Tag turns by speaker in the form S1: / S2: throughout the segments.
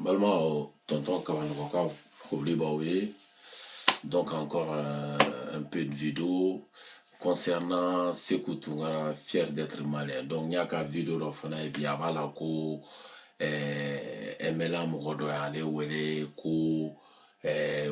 S1: Balma, tonton Kamanoka, Baoué. Donc encore un peu de vidéo concernant Sékou Toungara, fier d'être malien. Donc il y a qu'à vidéo d'offre et puis avant la ko MLA Mogodo aller wele ko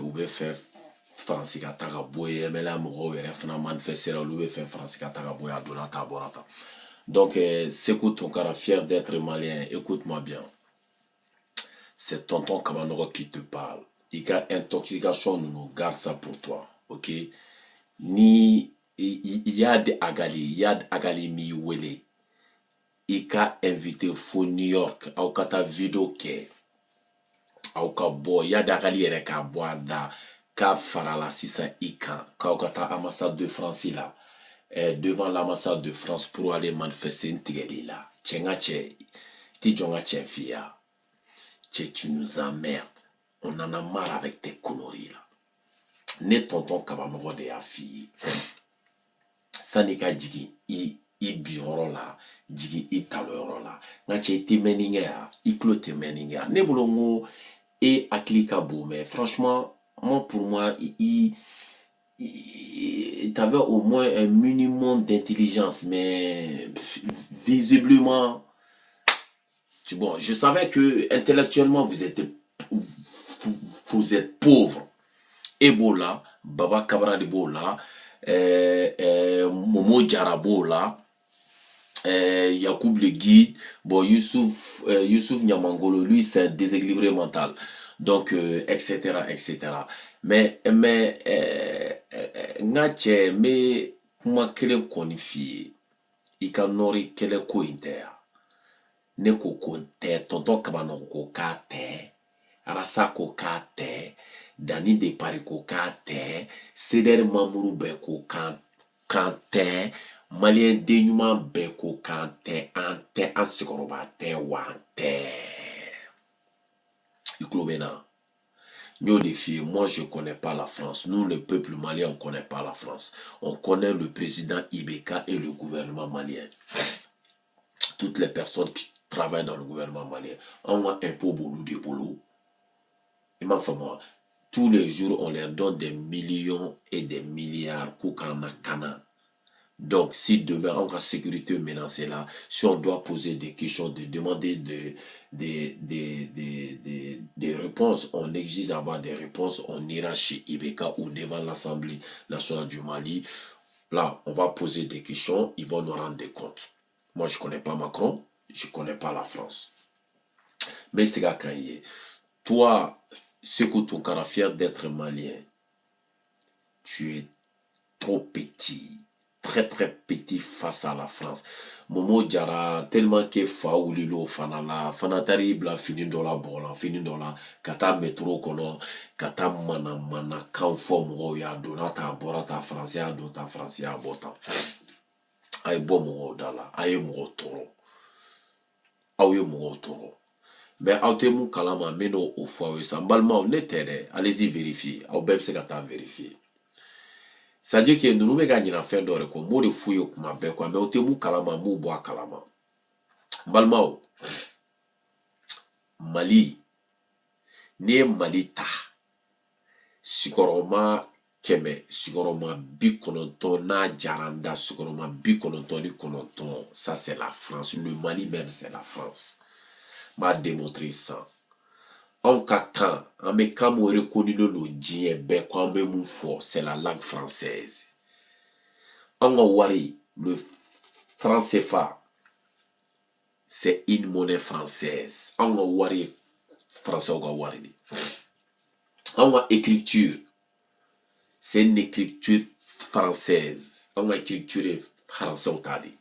S1: ou be faire France ka taga boy MLA Mogo yere fana manifester ou be faire France ka taga boy à Donata Borata. Donc Sékou Toungara, fier d'être malien. Écoute-moi bien. C'est tonton Kamanogo qui te parle. Il y a intoxication, nous garde ça pour toi, ok? Ni il y a des agali mi wele. Il y a invité fou New York, au kata vidéo ke, au ka bo, il y a d'agali ere ka boire da, ka farala sisa ikan, ka au kata ambassade de France là, devant l'ambassade de France pour aller manifester une tigeli là. Tchenga tche, ti jonga tche fia. Tu nous emmerdes. On en a marre avec tes conneries là. Ne tonton Kabanogo de ya fille. Sanika jigi i bioro la, jigi i taloro la. Ngache te meninge ya, i klo te meninge ya. Ne boulongo et aklika beau, mais franchement, moi pour moi, t'avais au moins un minimum d'intelligence, mais visiblement, bon, je savais que intellectuellement vous êtes pauvre. Ebola, Baba Kabra de Bola, Momo Djarabola, Yacoub le guide, bon, Youssouf Nyamangolo, lui c'est un déséquilibré mental. Donc, etc., etc. Mais, ngache, mais, kuma kele konifi, ika nori kele ko inter. Ne ko konte, tonton kabano ko kate, arasa ko kate, Dani de Pariko kate, Seder Mamourou beko kante, Malien dénouement beko kante, ante, ansikorobate, wante. Iklobena. Nous défi, moi je connais pas la France. Nous, le peuple malien, on connaît pas la France. On connaît le président Ibeka et le gouvernement malien. Toutes les personnes qui travaillent dans le gouvernement malien. On a un peu boulot de boulot. Et ma femme, tous les jours, on leur donne des millions et des milliards pour qu'on a cana. Donc, si demain, on a sécurité menacée là, si on doit poser des questions, de demander des réponses, on exige d'avoir des réponses, on ira chez Ibeka ou devant l'Assemblée nationale du Mali. Là, on va poser des questions, ils vont nous rendre des comptes. Moi, je ne connais pas Macron, je ne connais pas la France. Mais c'est là quand il est. Toi, Sékou Toungara, fier d'être malien, tu es trop petit, très très petit face à la France. Momo Diara, tellement que Faoulilo, Fanala, Fanatari, Bla, fini dans la bola, fini dans la Kata métro, kono, Kata mana, Kanfom, Roya, Donata, Borata, Francia, Dota, Francia, Bota. Aïe, bon, Moro, Dala, aïe, Moro, Toro. Aïe, Moro, Toro. Mais autez-vous kalama meno au foyer sambalma on était allez-y vérifier au beb se gata vérifier ça dit que nous me gagne na fin d'ore ko mo de fouyo kuma be ko mais autez-vous kalama mo bo kalama balma Mali ne Malita sikoroma keme sikoroma bikononton na jaranda sikoroma bikononton ni kononton ça c'est la France, le Mali même c'est la France. M'a démontré ça. En quand, en me quand on reconnaît le djien, ben quand même fort, c'est la langue française. En wari, le franc CFA, c'est une monnaie française. En wari, français en wari. En écriture, c'est une écriture française. En écriture française au tadi.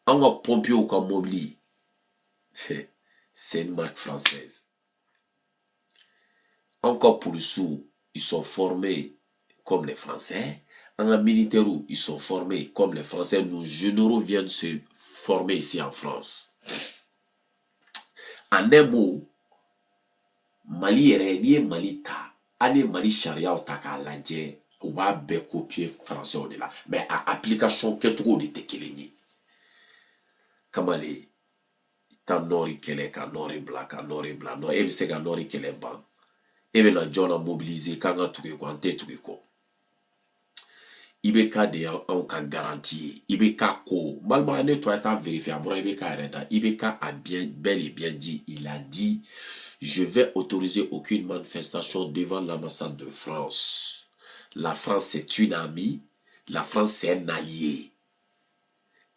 S1: En pompio comme mobili. C'est une marque française. Encore pour le sous, ils sont formés comme les Français. En militaire, ils sont formés comme les Français. Nos généraux viennent se former ici en France. En un mot, Mali est Malita. Année Mali charia au Takaladje, on va copier français au delà. Mais à application, qu'est-ce qu'on était qu'il. Kamale. ta nɔɔri kɛlɛ ka nɔɔri bila ka nɔɔri bila non e bɛ se ka nɔɔri kɛlɛ ban e bɛ na jɔn na mobiliser k'an ka tugu i kɔ an tɛ tugu i kɔ IBK de y'anw ka garantie ye IBK ko balima ne to a t'a vérifier a bɔra IBK yɛrɛ da IBK a bien bel et bien dit il a dit je vais autoriser aucune manifestation devant l'ambassade de France. La France c'est une amie, la France c'est un allié.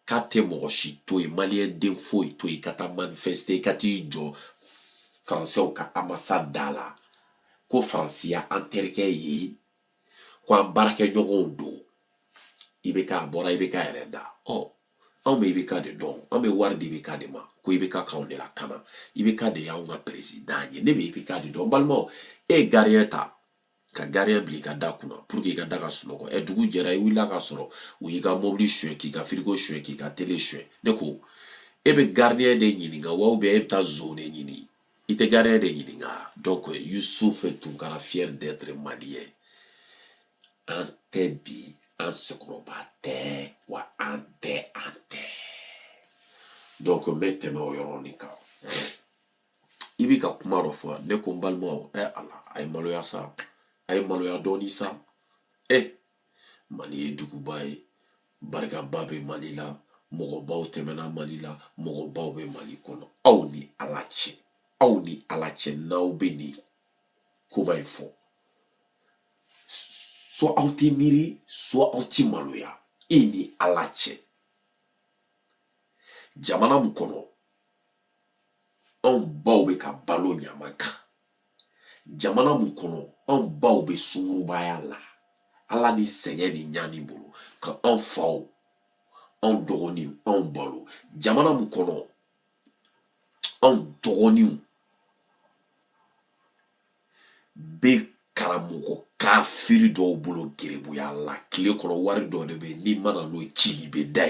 S1: Quand tu es morochi, tu es malien d'info, tu es kata manifester, kati jo français ou ka ambassade dala. Ko France ya anterke ye, ko ambarake nyogon do. IBK bora IBK yɛrɛ da. Oh. Anw bɛ IBK de dɔn an bɛ wari di IBK de ma ko IBK k'anw de la kana IBK de y'anw ka président ye ne bɛ IBK de dɔn balimaw e ye gardien ta ka gardien bila i ka da kunna pour que i ka da ka sunɔgɔ dugu jɛra i wulila ka sɔrɔ u y'i ka mobili suɲɛ k'i ka frigo suɲɛ k'i ka télé suɲɛ ne ko e bɛ gardien de ɲininka wa ou bien e bɛ taa zon de ɲini i tɛ gardien de ɲininka donc Youssouf Tounkara fier d'être malien an tɛ bi an sekɔrɔba tɛ wa an tɛ donc n bɛ tɛmɛ o yɔrɔnin kan i bɛ ka kuma dɔ fɔ ne ko n balimaw ala a ye maloya sa a ye maloya dɔɔnin sa Mali ye duguba ye barikaba bɛ Mali la mɔgɔbaw tɛmɛna Mali la mɔgɔbaw bɛ Mali kɔnɔ aw ni ala cɛ n'aw bɛ nin koba in fɔ soit aw tɛ miiri soit aw tɛ maloya e ni ala cɛ jamana mun kɔnɔ anw baw bɛ ka balo ɲaman kan jamana mun kɔnɔ anw baw bɛ sungurubaya la ala ni sɛgɛn ni ɲani bolo ka anw faw anw dɔgɔninw anw balo jamana mun kɔnɔ anw dɔgɔninw bɛ karamɔgɔ kafiri dɔw bolo gerebuya la tile kɔnɔ wari dɔ de bɛ n'i mana n'o ye cili bɛ da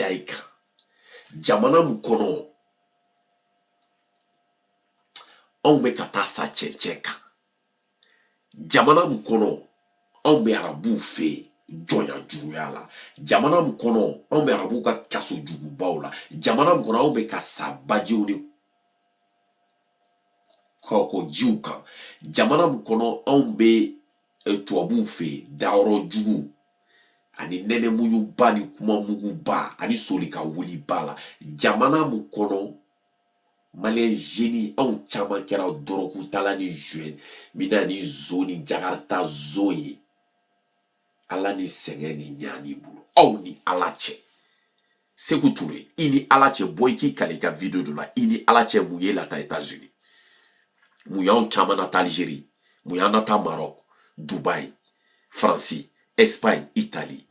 S1: i kan jamana mun kɔnɔ anw bɛ ka taa sa cɛncɛn kan jamana mun kɔnɔ anw bɛ arabuw fɛ jɔnya juguya la jamana mun kɔnɔ anw bɛ arabuw ka kaso jugubaw la jamana mun kɔnɔ anw bɛ ka sa bajiw ni kɔkɔjiw kan jamana mun kɔnɔ anw bɛ tubabuw fɛ dayɔrɔ jugu ani nɛnɛmuɲuba ni kumamuguba ani solika wuliba la jamana mun kɔnɔ maliyɛn jeni anw caman kɛra dɔrɔgutala ni zuwɛn mina ni zo ni jakarita zo ye ala ni sɛgɛn ni ɲani bolo aw ni ala cɛ Sekou Touré i ni ala cɛ bɔ i k'i kale i ka video dɔ la i ni ala cɛ mun ye la taa États-Unis mun y'anw caman na taa Algérie mun y'an na taa Maroc Dubaï France Espagne Italie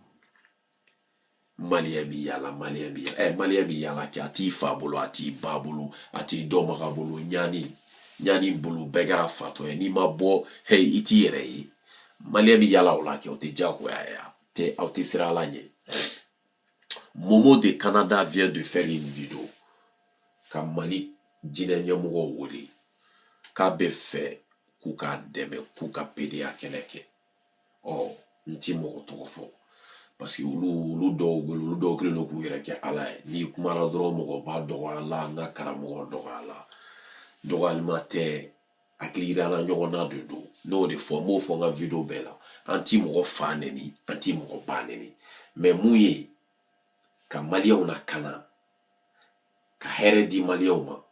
S1: maliyɛn bi yala maliyɛn bi yala kɛ a t'i fa bolo a t'i ba bolo a t'i dɔnbaga bolo ɲani bolo bɛɛ kɛra fatɔ ye n'i ma bɔ i t'i yɛrɛ ye maliyɛn bi yala o la kɛ o tɛ diyagoya ye aw tɛ siran ala ɲɛ Momo de Canada vient de faire une vidéo ka Mali diinɛ ɲɛmɔgɔw wele k'a bɛ fɛ k'u k'a dɛmɛ k'u ka PDA kɛlɛ kɛ n ti mɔgɔ tɔgɔ fɔ parce que olu dɔw kelen don k'u yɛrɛ kɛ ala ye n'i kumana dɔrɔn mɔgɔ b'a dɔgɔya la n ka karamɔgɔ dɔgɔya la dɔgɔyalima tɛ hakili yirala ɲɔgɔn na de don n'o de fɔ n b'o fɔ n ka video bɛɛ la an ti mɔgɔ fa neni an ti mɔgɔ ba neni mais mun ye ka maliyɛnw lakana ka hɛrɛ di maliyɛnw ma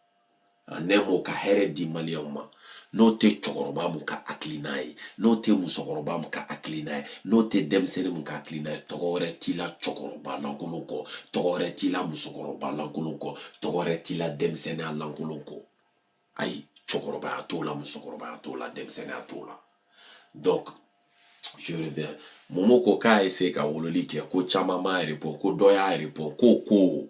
S1: en un mot ka hɛrɛ di maliyɛnw ma n'o tɛ cɛkɔrɔba mun ka hakilina ye n'o tɛ musokɔrɔba mun ka hakilina ye n'o tɛ denmisɛnnin mun ka hakilina ye tɔgɔ wɛrɛ t'i la cɛkɔrɔba lankolon kɔ tɔgɔ wɛrɛ t'i la musokɔrɔba lankolon kɔ tɔgɔ wɛrɛ t'i la denmisɛnninya lankolon kɔ ayi cɛkɔrɔbaya t'o la musokɔrɔbaya t'o la denmisɛnninya t'o la donc je reviens Momo ko k'a essayer ka wololi kɛ ko caman m'a répond ko dɔ y'a répond ko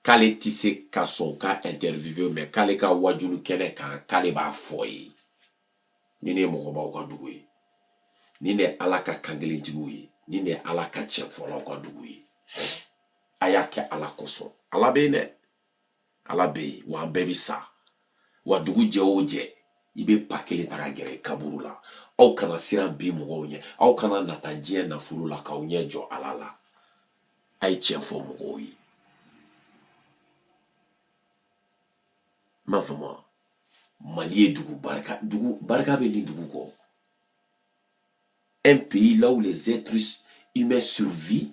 S1: k'ale ti se ka sɔn ka interview mais k'ale ka wajulu kɛnɛ kan k'ale b'a fɔ ye ni ne mɔgɔbaw ka dugu ye ni ne ala ka kankelentigiw ye ni ne ala ka cɛfɔlaw ka dugu ye a y'a kɛ ala kosɔn ala bɛ yen dɛ ala bɛ yen wa an bɛɛ bi sa wa dugu jɛ o jɛ i bɛ ba kelen ta ka gɛrɛ kaburu la aw kana siran bi mɔgɔw ɲɛ aw kana nata diɲɛ nafolo la k'aw ɲɛ jɔ ala la a ye tiɲɛ fɔ mɔgɔw ye m'a fait moi. Mali est Dougou Baraka. Dougou Baraka venu Dougou quoi. Un pays là où les êtres humains survivent.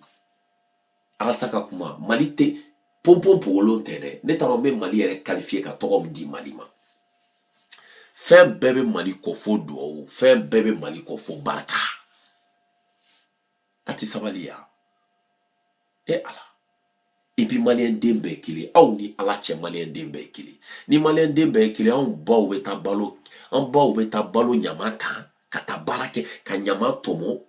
S1: Arasaka kuma. Mali te pompon pour l'autre. N'est-ce même Mali est qualifié qu'à Torom dit Mali ma. Fais bébé Mali kofo do. Fais bébé Mali kofo Baraka. Ati Sabalia. Et Allah. Et puis malien dembe kili aw ni ala cɛ malien dembe kili ni malien dembe kili an baw bɛ taa balo ɲama kan ka taa baara kɛ ka ɲama tɔmɔ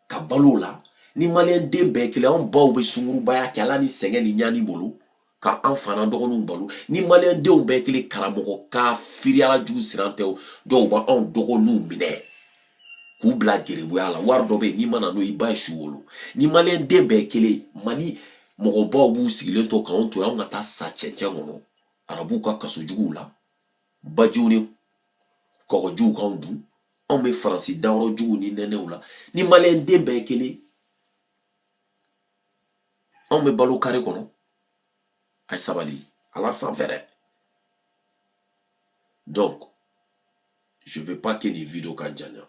S1: ka balo la ni malien dembe kili an baw bɛ sungurubaya kɛ ala ni sɛgɛn ni ɲani bolo ka an fana dɔgɔninw balo ni malien denw bɛɛ kili karamɔgɔ ka firiyala jugu siran tɛ dɔw b'a anw dɔgɔninw minɛ k'u bila gerebuya la wari dɔ bɛ yen n'i ma na n'o i ba ye su wolo ni malien den bɛɛ kelen mali mɔgɔbaw b'u sigilen to k'anw to yan ka taa sa cɛncɛn kɔnɔ arabuw ka kasojuguw la bajiw ni kɔgɔjiw k'anw dun anw bɛ faransi dayɔrɔ juguw ni nɛnɛw la ni malien den bɛɛ kelen anw bɛ balo kare kɔnɔ a ye sabali ala sanfɛ dɛ donc je veux pas que nin video ka janya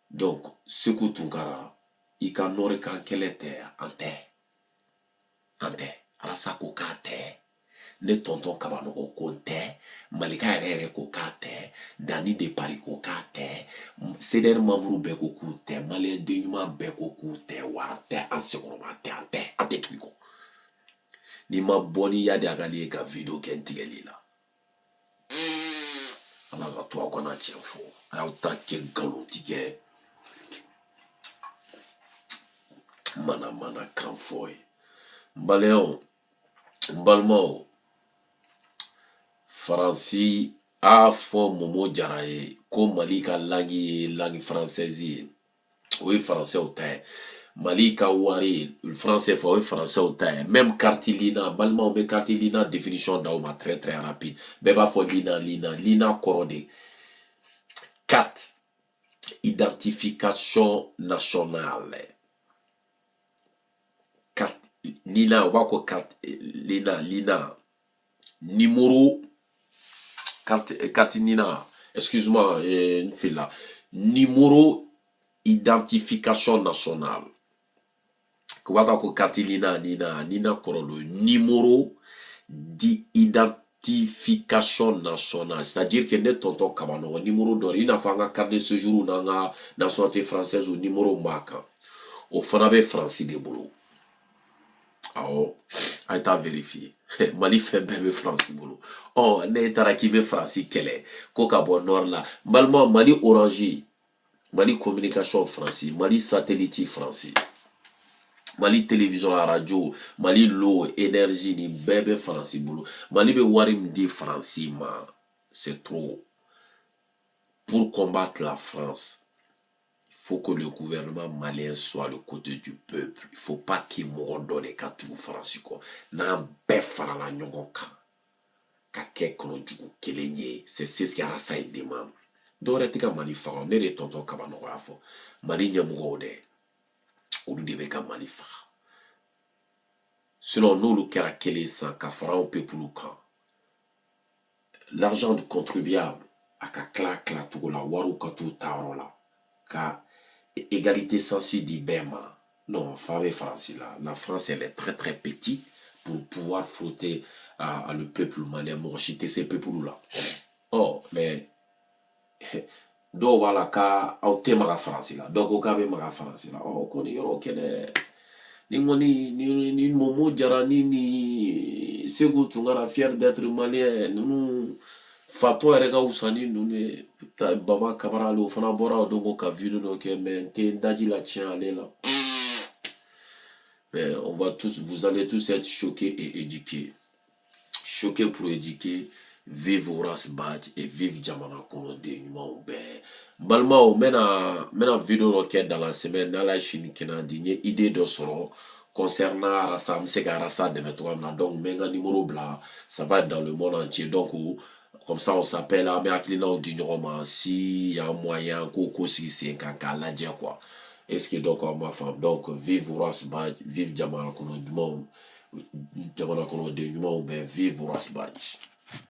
S1: donc Sekou Tunkara i ka nɔri kan kɛlɛ tɛ an tɛ alasa ko k'a tɛ ne tonton Kabanɔgɔ ko tɛ malika yɛrɛ ko k'a tɛ Dani de Paris ko k'a tɛ CDR membre bɛɛ ko k'u tɛ malien den ɲuman bɛɛ ko k'u tɛ wa tɛ an sekɔrɔba tɛ an tɛ tugu kɔ n'i ma bɔ ni yadi a ka di ye ka video kɛ n tigɛli la ala ka to a kana tiɲɛ fɔ a y'aw ta kɛ nkalontigɛ mana kan fɔ ye n balimaw faransi a fɔ Momo Jara ye ko Mali ka langue ye langue française ye o ye français ta ye Mali ka wari français fɔ o ye français ta ye même carte lina balimaw bɛ carte lina définition d'aw ma très très rapide bɛɛ b'a fɔ lina kɔrɔ de carte identification nationale carte lina on va quoi carte lina numéro carte lina excuse-moi une fille là numéro identification nationale quoi quoi carte lina korodo numéro d'identification nationale c'est-à-dire que ne tonton Kabanɔgɔ numéro d'or il n'a pas carte de séjour na nationalité française ou numéro maka au fana bɛ France de bolo awɔ a ye taa vérifier Mali fɛn bɛɛ bɛ France bolo ne taara k'i bɛ France kɛlɛ ko ka bɔ nord la balima Mali Orange Mali communication France Mali satellite France Mali télévision radio Mali l'eau énergie ni bɛɛ bɛ France bolo Mali bɛ wari min di France ma c'est trop pour combattre la France. Il faut que le gouvernement malien soit le côté du peuple. Il ne faut pas qu'il m'en donne qu'à tout France. N'en beffara la nyongoka. Kake kono jugu kelenye. C'est ce qui a ça il demande. Dore tika mali faga. Ne de tonton Kabanɔgɔ y'a fɔ. Mali ɲɛmɔgɔw dɛ. Olu de bɛ ka mali faga. Sinon n'olu kɛra kelen san ka fara o peuple kan. L'argent du contribuable a ka kila togo la wariw ka t'u ta yɔrɔ la. Ka égalité sensible d'Ibema. Non, la France, elle est très très petite pour pouvoir frotter à le peuple malien, morchiter ces peuples-là. Oh, mais do wala ka auté ma France là. Donc au cas ma France là. Oh, qu'on y aura qu'elle ni Momo Jara ni Sekou Tunkara fier d'être malien. Nous Fato yɛrɛ ka wusa ni ninnu Baba Kamara ale o fana bɔra o dongo ka video dɔ kɛ mais n tɛ daji la tiɲɛ ale la mais vous allez tous être choqués et éduqués choqués pour éduquer vive Horace Badji et vive jamana kɔnɔden ɲumanw bɛɛ balimaw n bɛna video dɔ kɛ dans la semaine n'ala ye sini kɛnɛ di n ye idée dɔ sɔrɔ concernant Arasa n bɛ se ka Arasa dɛmɛ cogoya min na donc n bɛ n ka numéro bila ça va être dans le monde entier donc comme ça on s'appelle mais hakilinaw di ɲɔgɔn ma si y a moyen ko sigi sen kan k'a lajɛ quoi est-ce que donc on m'a faamu donc vive Horace Badji vive jamana kɔnɔ dumanw jamana kɔnɔden ɲumanw bɛ vivre Rasbach.